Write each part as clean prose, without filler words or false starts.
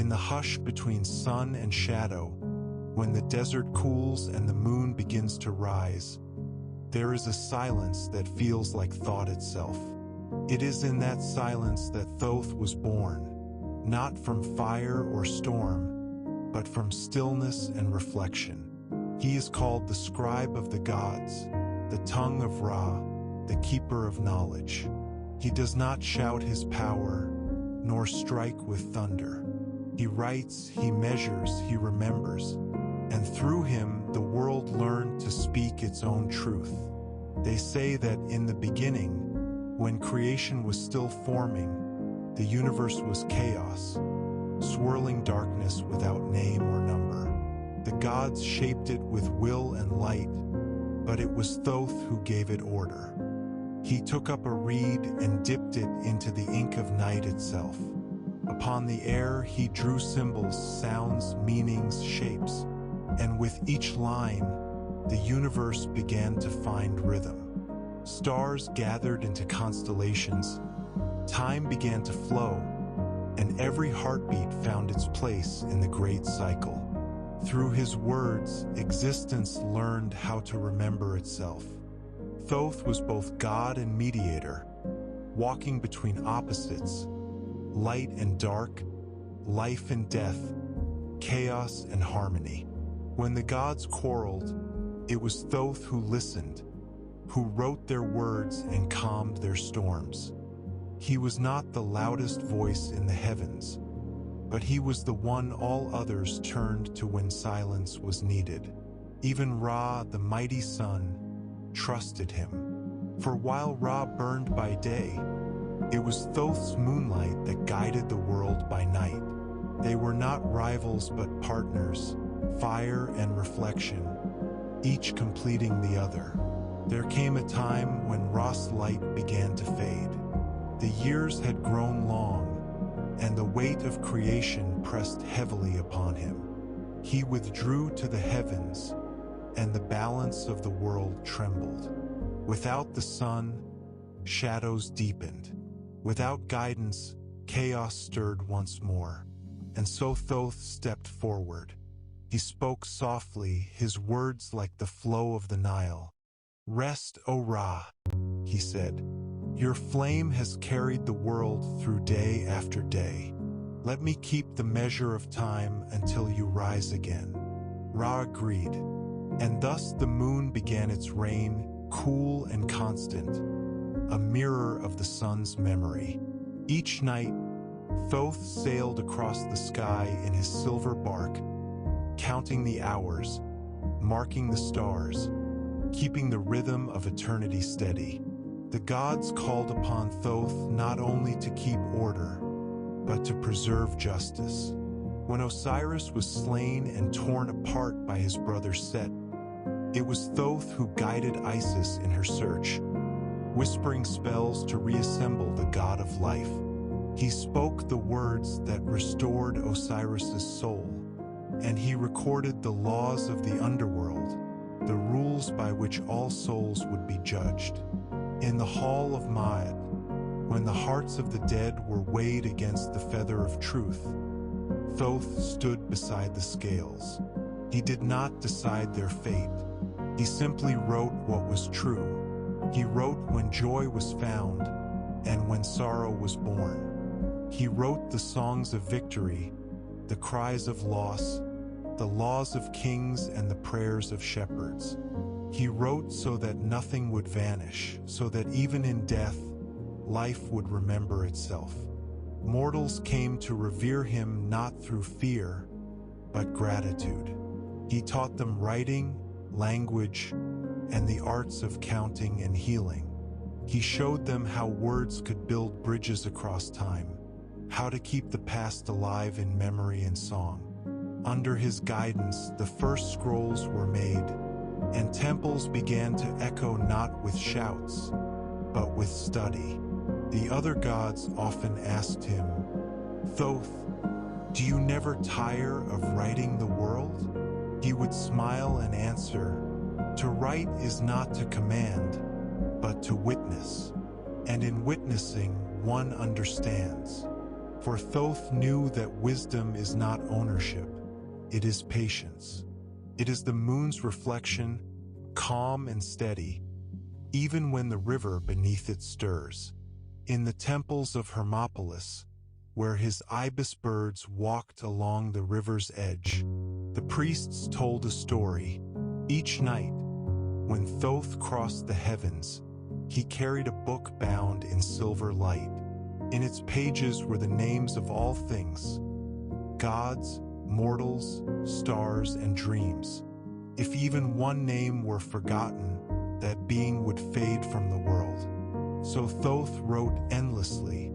In the hush between sun and shadow, when the desert cools and the moon begins to rise, there is a silence that feels like thought itself. It is in that silence that Thoth was born, not from fire or storm, but from stillness and reflection. He is called the Scribe of the gods, the tongue of Ra, the keeper of knowledge. He does not shout his power, nor strike with thunder. He writes, he measures, he remembers, and through him the world learned to speak its own truth. They say that in the beginning, when creation was still forming, the universe was chaos, swirling darkness without name or number. The gods shaped it with will and light, but it was Thoth who gave it order. He took up a reed and dipped it into the ink of night itself. Upon the air he drew symbols, sounds, meanings, shapes, and with each line, the universe began to find rhythm. Stars gathered into constellations, time began to flow, and every heartbeat found its place in the great cycle. Through his words, existence learned how to remember itself. Thoth was both God and mediator, walking between opposites, light and dark, life and death, chaos and harmony. When the gods quarreled, it was Thoth who listened, who wrote their words and calmed their storms. He was not the loudest voice in the heavens, but he was the one all others turned to when silence was needed. Even Ra, the mighty sun, trusted him. For while Ra burned by day, it was Thoth's moonlight that guided the world by night. They were not rivals but partners, fire and reflection, each completing the other. There came a time when Ra's light began to fade. The years had grown long, and the weight of creation pressed heavily upon him. He withdrew to the heavens, and the balance of the world trembled. Without the sun, shadows deepened. Without guidance, chaos stirred once more. And so Thoth stepped forward. He spoke softly, his words like the flow of the Nile. "Rest, O Ra," he said. "Your flame has carried the world through day after day. Let me keep the measure of time until you rise again." Ra agreed, and thus the moon began its reign, cool and constant, a mirror of the sun's memory. Each night, Thoth sailed across the sky in his silver bark, counting the hours, marking the stars, keeping the rhythm of eternity steady. The gods called upon Thoth not only to keep order, but to preserve justice. When Osiris was slain and torn apart by his brother Set, it was Thoth who guided Isis in her search, whispering spells to reassemble the god of life. He spoke the words that restored Osiris's soul, and he recorded the laws of the underworld, the rules by which all souls would be judged. In the hall of Ma'at, when the hearts of the dead were weighed against the feather of truth, Thoth stood beside the scales. He did not decide their fate. He simply wrote what was true. He wrote when joy was found and when sorrow was born. He wrote the songs of victory, the cries of loss, the laws of kings and the prayers of shepherds. He wrote so that nothing would vanish, so that even in death, life would remember itself. Mortals came to revere him not through fear, but gratitude. He taught them writing, language, and the arts of counting and healing. He showed them how words could build bridges across time, how to keep the past alive in memory and song. Under his guidance, the first scrolls were made, and temples began to echo not with shouts, but with study. The other gods often asked him, "Thoth, do you never tire of writing the world?" He would smile and answer, "To write is not to command, but to witness, and in witnessing one understands. For Thoth knew that wisdom is not ownership, it is patience. It is the moon's reflection, calm and steady, even when the river beneath it stirs. In the temples of Hermopolis, where his ibis birds walked along the river's edge, the priests told a story. Each night, when Thoth crossed the heavens, he carried a book bound in silver light. In its pages were the names of all things: gods, mortals, stars, and dreams. If even one name were forgotten, that being would fade from the world. So Thoth wrote endlessly,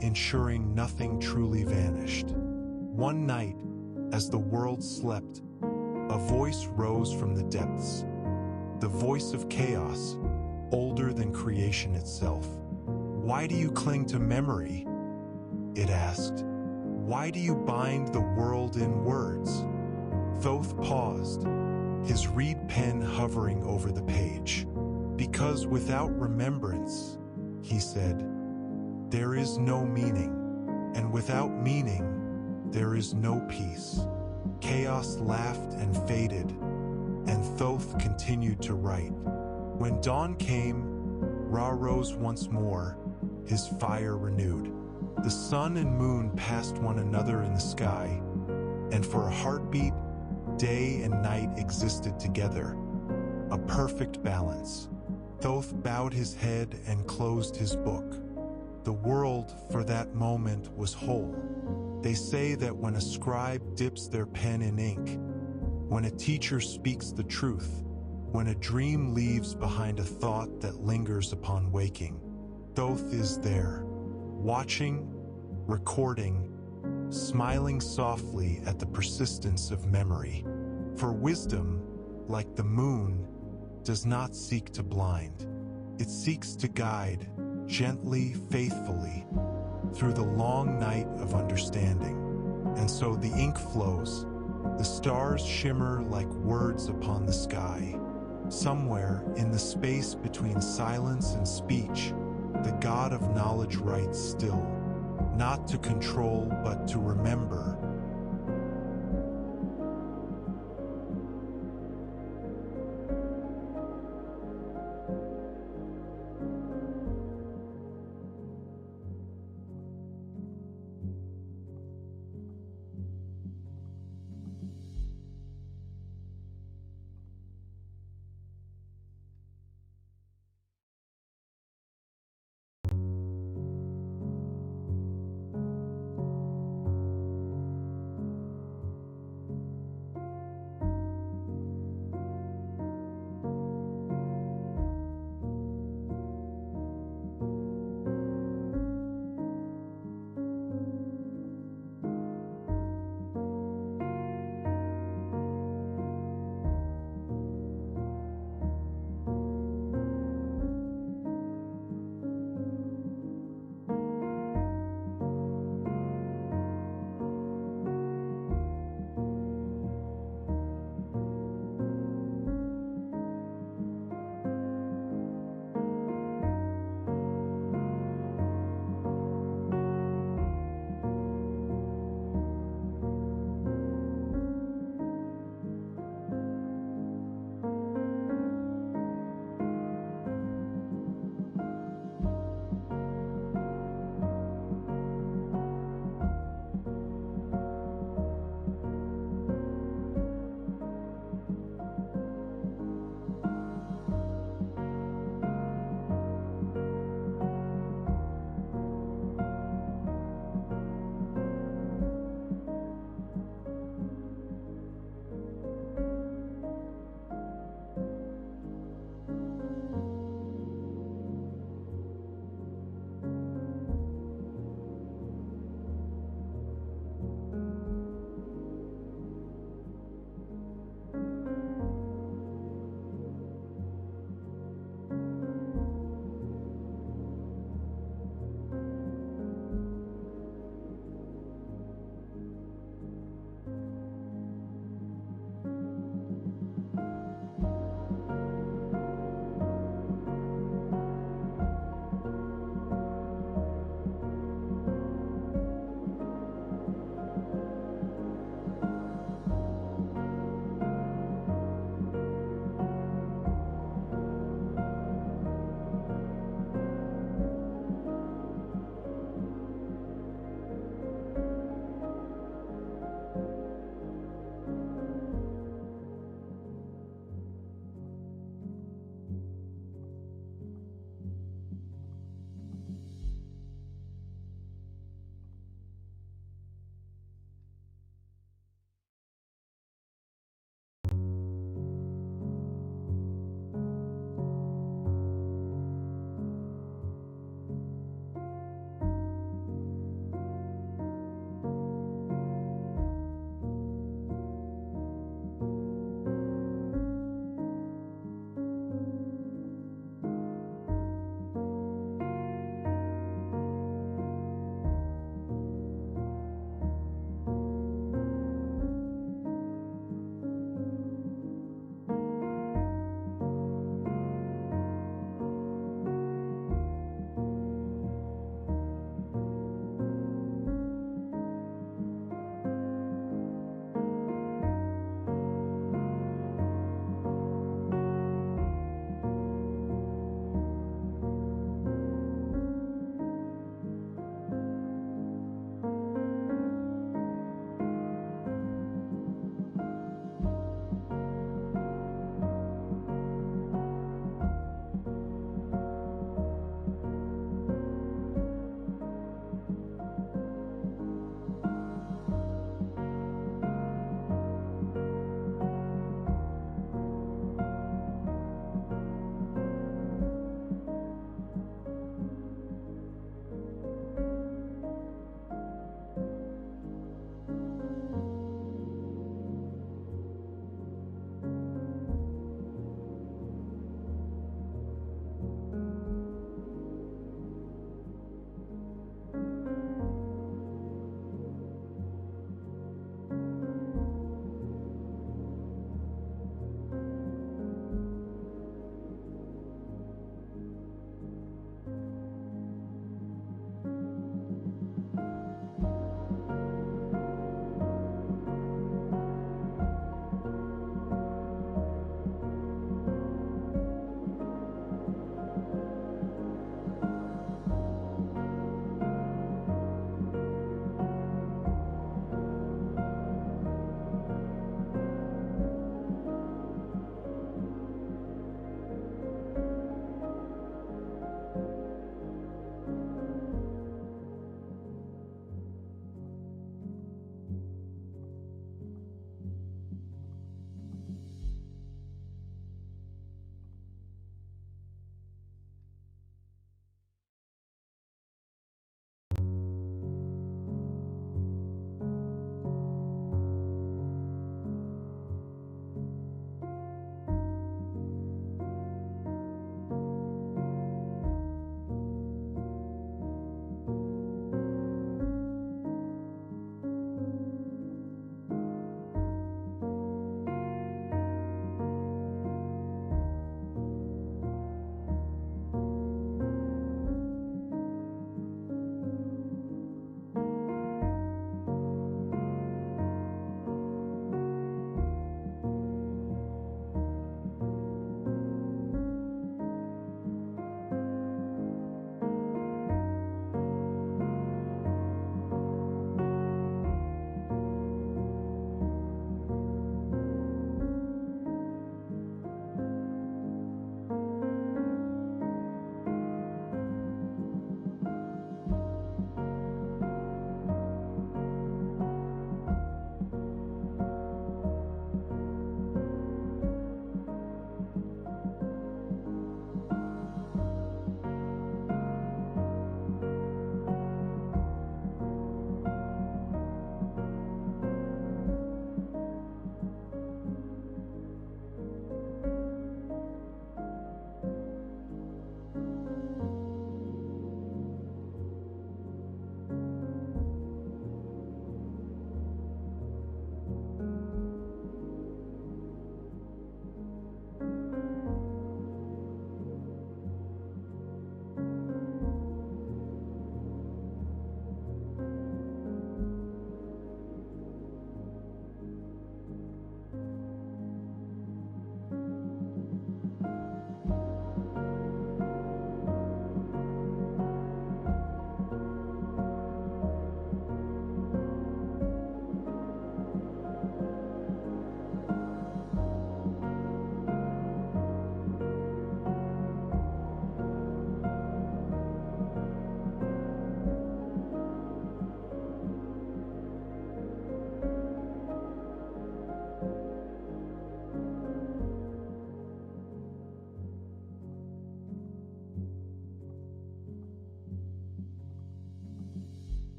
ensuring nothing truly vanished. One night, as the world slept, a voice rose from the depths, the voice of chaos, older than creation itself. "Why do you cling to memory?" it asked. "Why do you bind the world in words?" Thoth paused, his reed pen hovering over the page. "Because without remembrance," he said, "there is no meaning, and without meaning, there is no peace." Chaos laughed and faded, and Thoth continued to write. When dawn came, Ra rose once more, his fire renewed. The sun and moon passed one another in the sky, and for a heartbeat, day and night existed together, a perfect balance. Thoth bowed his head and closed his book. The world, for that moment, was whole. They say that when a scribe dips their pen in ink, when a teacher speaks the truth, when a dream leaves behind a thought that lingers upon waking, Thoth is there, watching, recording, smiling softly at the persistence of memory. For wisdom, like the moon, does not seek to blind. It seeks to guide, gently, faithfully, through the long night of understanding. And so the ink flows, the stars shimmer like words upon the sky. Somewhere in the space between silence and speech, the God of knowledge writes still, not to control but to remember,